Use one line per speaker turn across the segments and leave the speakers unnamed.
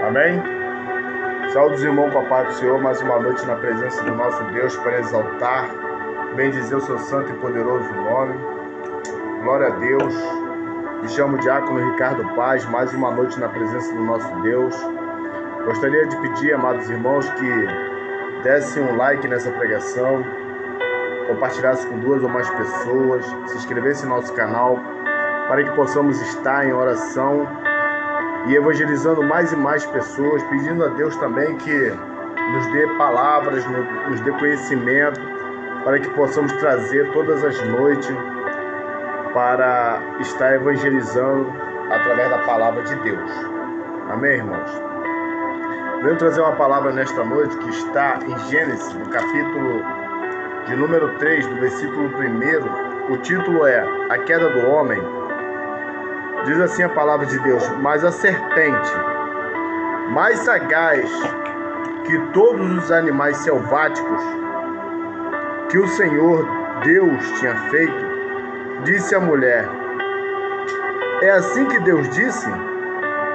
Amém? Saúde os irmãos com a paz do Senhor, mais uma noite na presença do nosso Deus para exaltar, bendizer o seu santo e poderoso nome. Glória a Deus. Me chamo Diácono Ricardo Paz, mais uma noite na presença do nosso Deus. Gostaria de pedir, amados irmãos, que dessem um like nessa pregação, compartilhasse com 2 ou mais pessoas, se inscrevesse no nosso canal, para que possamos estar em oração e evangelizando mais e mais pessoas, pedindo a Deus também que nos dê palavras, nos dê conhecimento, para que possamos trazer todas as noites para estar evangelizando através da palavra de Deus. Amém, irmãos? Venho trazer uma palavra nesta noite que está em Gênesis, no capítulo de número 3, do versículo 1. O título é A Queda do Homem. Diz assim a palavra de Deus: mas a serpente, mais sagaz que todos os animais selváticos que o Senhor Deus tinha feito, disse à mulher: é assim que Deus disse?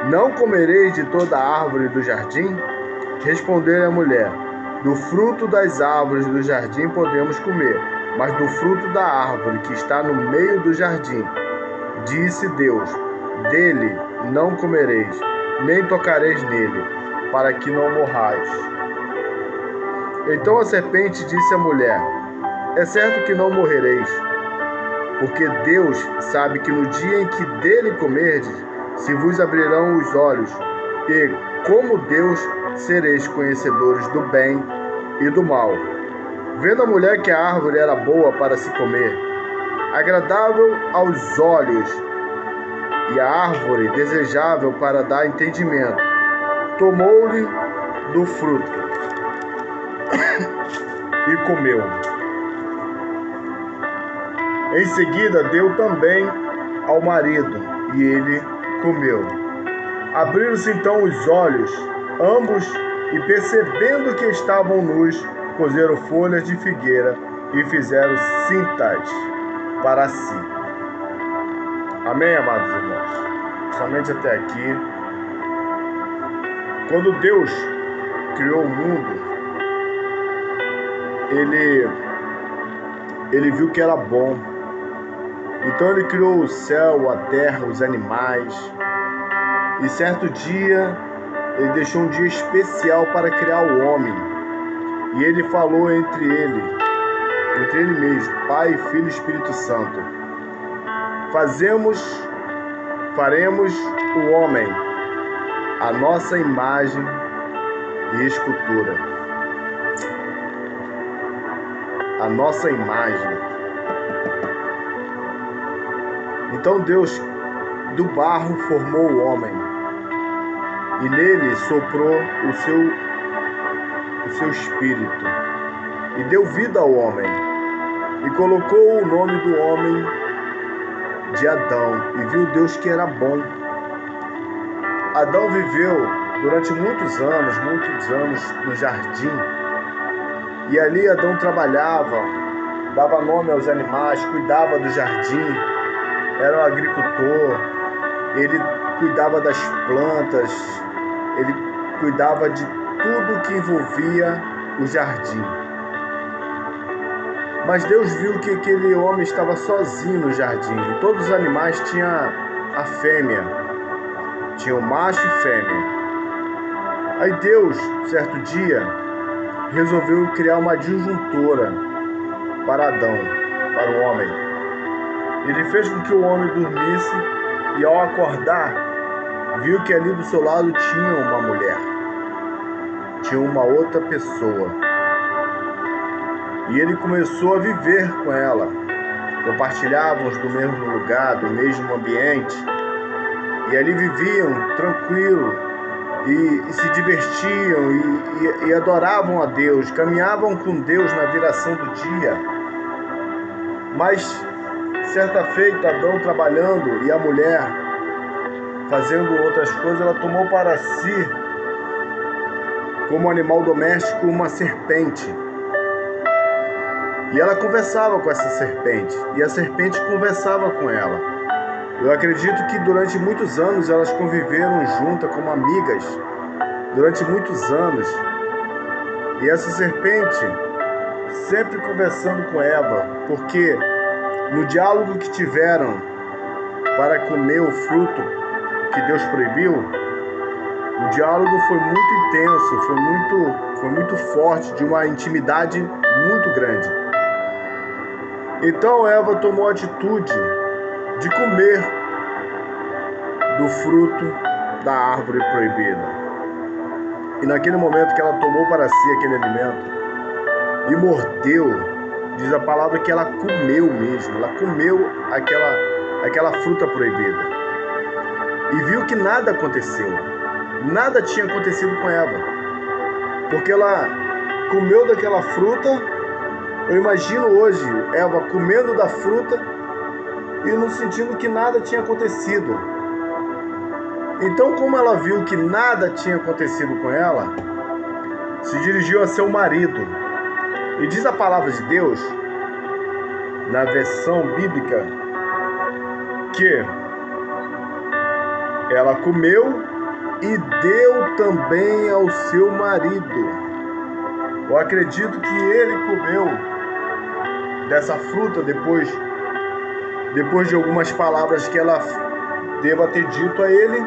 Não comereis de toda a árvore do jardim? Respondeu a mulher: do fruto das árvores do jardim podemos comer, mas do fruto da árvore que está no meio do jardim, disse Deus: dele não comereis, nem tocareis nele, para que não morrais. Então a serpente disse à mulher: é certo que não morrereis, porque Deus sabe que no dia em que dele comerdes, se vos abrirão os olhos, e, como Deus, sereis conhecedores do bem e do mal. Vendo a mulher que a árvore era boa para se comer, agradável aos olhos, e a árvore desejável para dar entendimento, tomou-lhe do fruto e comeu. Em seguida deu também ao marido, e ele comeu. Abriram-se então os olhos, ambos, e percebendo que estavam nus, cozeram folhas de figueira e fizeram cintas para si. Amém, amados irmãos? Somente até aqui. Quando Deus criou o mundo, ele viu que era bom. Então ele criou o céu, a terra, os animais. E certo dia, ele deixou um dia especial para criar o homem. E ele falou entre ele mesmo, Pai, Filho e Espírito Santo: faremos o homem à nossa imagem e escultura. A nossa imagem. Então Deus do barro formou o homem, e nele soprou o seu espírito, e deu vida ao homem, e colocou o nome do homem de Adão, e viu Deus que era bom. Adão viveu durante muitos anos no jardim, e ali Adão trabalhava, dava nome aos animais, cuidava do jardim, era um agricultor, ele cuidava das plantas, ele cuidava de tudo que envolvia o jardim. Mas Deus viu que aquele homem estava sozinho no jardim, e todos os animais tinham a fêmea, tinha o macho e fêmea. Aí Deus, certo dia, resolveu criar uma disjuntora para Adão, para o homem. Ele fez com que o homem dormisse, e ao acordar, viu que ali do seu lado tinha uma mulher, tinha uma outra pessoa. E ele começou a viver com ela. Compartilhavam do mesmo lugar, do mesmo ambiente, e ali viviam tranquilo, e se divertiam, e adoravam a Deus, caminhavam com Deus na viração do dia. Mas certa feita, Adão trabalhando e a mulher fazendo outras coisas, ela tomou para si, como animal doméstico, uma serpente. E ela conversava com essa serpente, e a serpente conversava com ela. Eu acredito que durante muitos anos elas conviveram juntas como amigas, durante muitos anos. E essa serpente sempre conversando com Eva, porque no diálogo que tiveram para comer o fruto que Deus proibiu, o diálogo foi muito intenso, foi muito forte, de uma intimidade muito grande. Então Eva tomou a atitude de comer do fruto da árvore proibida. E naquele momento que ela tomou para si aquele alimento e mordeu, diz a palavra que ela comeu mesmo, ela comeu aquela fruta proibida. E viu que nada aconteceu, nada tinha acontecido com Eva, porque ela comeu daquela fruta. Eu imagino hoje Eva comendo da fruta e não sentindo que nada tinha acontecido. Então, como ela viu que nada tinha acontecido com ela, se dirigiu a seu marido. E diz a palavra de Deus, na versão bíblica, que ela comeu e deu também ao seu marido. Eu acredito que ele comeu dessa fruta depois de algumas palavras que ela deva ter dito a ele,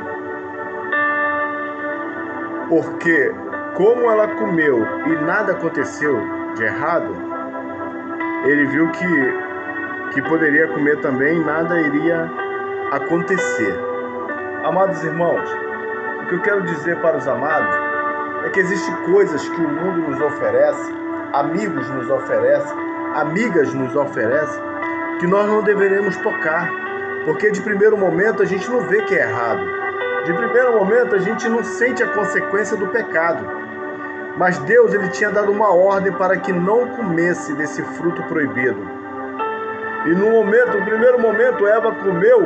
porque como ela comeu e nada aconteceu de errado, ele viu que poderia comer também e nada iria acontecer. Amados irmãos, o que eu quero dizer para os amados é que existem coisas que o mundo nos oferece, amigos nos oferecem, amigas nos oferecem, que nós não deveremos tocar, porque de primeiro momento a gente não vê que é errado. De primeiro momento a gente não sente a consequência do pecado. Mas Deus, ele tinha dado uma ordem para que não comesse desse fruto proibido. E no primeiro momento, Eva comeu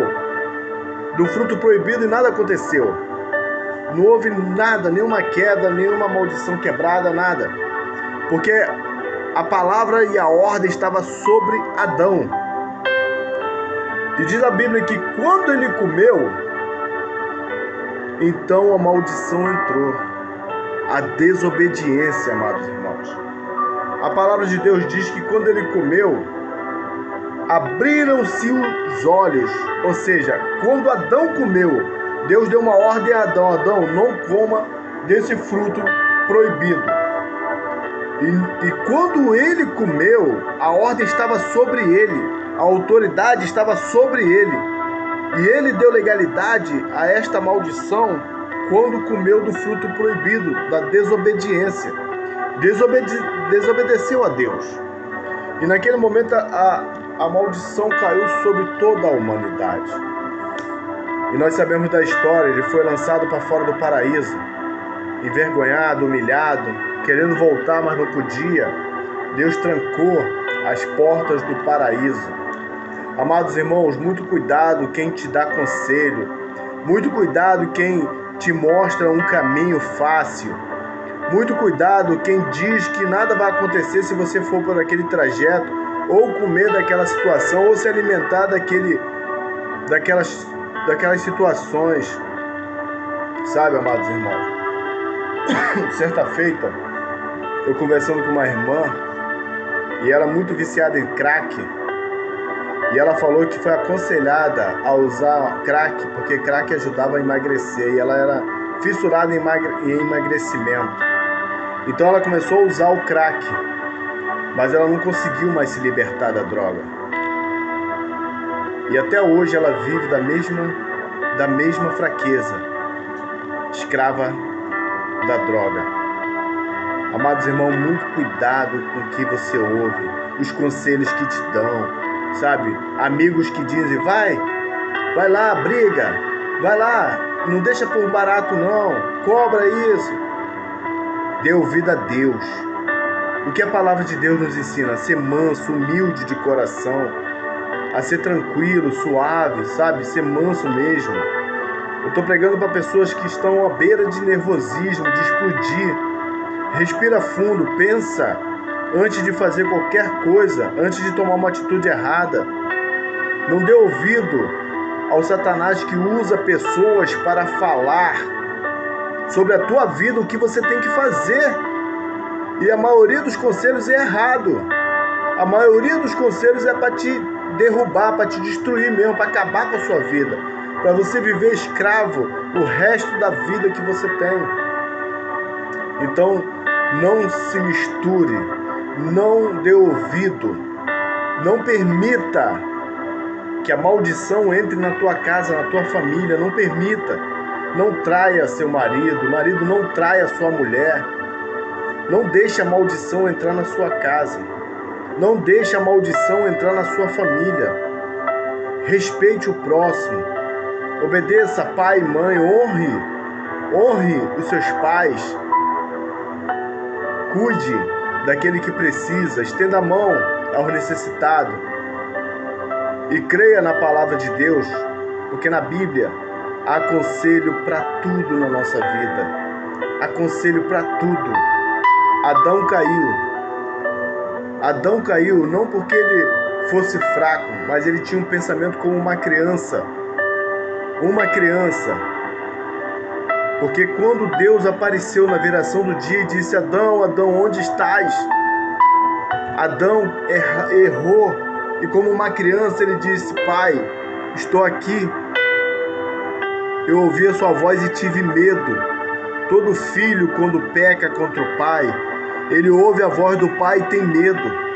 do fruto proibido e nada aconteceu. Não houve nada, nenhuma queda, nenhuma maldição quebrada, nada. Porque a palavra e a ordem estava sobre Adão. E diz a Bíblia que quando ele comeu, então a maldição entrou. A desobediência, amados irmãos. A palavra de Deus diz que quando ele comeu, abriram-se os olhos. Ou seja, quando Adão comeu, Deus deu uma ordem a Adão: Adão, não coma desse fruto proibido. E quando ele comeu, a ordem estava sobre ele, a autoridade estava sobre ele. E ele deu legalidade a esta maldição quando comeu do fruto proibido, da desobediência. Desobedeceu a Deus. E naquele momento a maldição caiu sobre toda a humanidade. E nós sabemos da história, ele foi lançado para fora do paraíso, envergonhado, humilhado, querendo voltar, mas não podia. Deus trancou as portas do paraíso. Amados irmãos, muito cuidado quem te dá conselho. Muito cuidado quem te mostra um caminho fácil. Muito cuidado quem diz que nada vai acontecer se você for por aquele trajeto, ou comer daquela situação, ou se alimentar daquelas situações. Sabe, amados irmãos? Certa feita, eu conversando com uma irmã, e ela muito viciada em crack, e ela falou que foi aconselhada a usar crack, porque crack ajudava a emagrecer, e ela era fissurada em emagrecimento. Então ela começou a usar o crack, mas ela não conseguiu mais se libertar da droga. E até hoje ela vive da mesma fraqueza, escrava da droga. Amados irmãos, muito cuidado com o que você ouve, os conselhos que te dão. Sabe, amigos que dizem: vai lá, briga, vai lá, não deixa por barato não, cobra isso. Dê ouvido a Deus. O que a palavra de Deus nos ensina? A ser manso, humilde de coração, a ser tranquilo, suave, sabe, ser manso mesmo. Eu estou pregando para pessoas que estão à beira de nervosismo, de explodir. Respira fundo, pensa antes de fazer qualquer coisa, antes de tomar uma atitude errada. Não dê ouvido ao Satanás que usa pessoas para falar sobre a tua vida o que você tem que fazer. E a maioria dos conselhos é errado. A maioria dos conselhos é para te derrubar, para te destruir mesmo, para acabar com a sua vida, para você viver escravo o resto da vida que você tem. Então, não se misture, não dê ouvido, não permita que a maldição entre na tua casa, na tua família, não permita. Não traia seu marido, marido não traia sua mulher. Não deixe a maldição entrar na sua casa. Não deixe a maldição entrar na sua família. Respeite o próximo. Obedeça pai e mãe, honre os seus pais. Cuide daquele que precisa, estenda a mão ao necessitado. E creia na palavra de Deus, porque na Bíblia há conselho para tudo na nossa vida. Há conselho para tudo. Adão caiu não porque ele fosse fraco, mas ele tinha um pensamento como uma criança. Porque quando Deus apareceu na viração do dia e disse: Adão, Adão, onde estás? Adão errou e como uma criança ele disse: Pai, estou aqui. Eu ouvi a sua voz e tive medo. Todo filho, quando peca contra o pai, ele ouve a voz do pai e tem medo.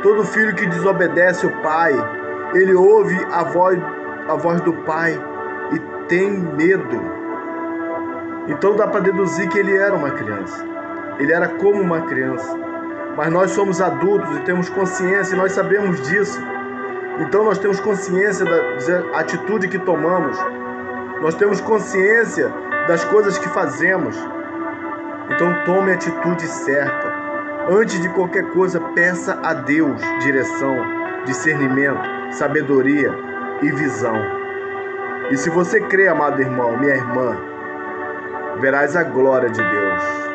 Todo filho que desobedece o pai, ele ouve a voz do pai e tem medo. Então dá para deduzir que ele era uma criança. Ele era como uma criança. Mas nós somos adultos e temos consciência e nós sabemos disso. Então nós temos consciência da atitude que tomamos. Nós temos consciência das coisas que fazemos. Então tome a atitude certa. Antes de qualquer coisa, peça a Deus direção, discernimento, sabedoria e visão. E se você crê, amado irmão, minha irmã, verás a glória de Deus.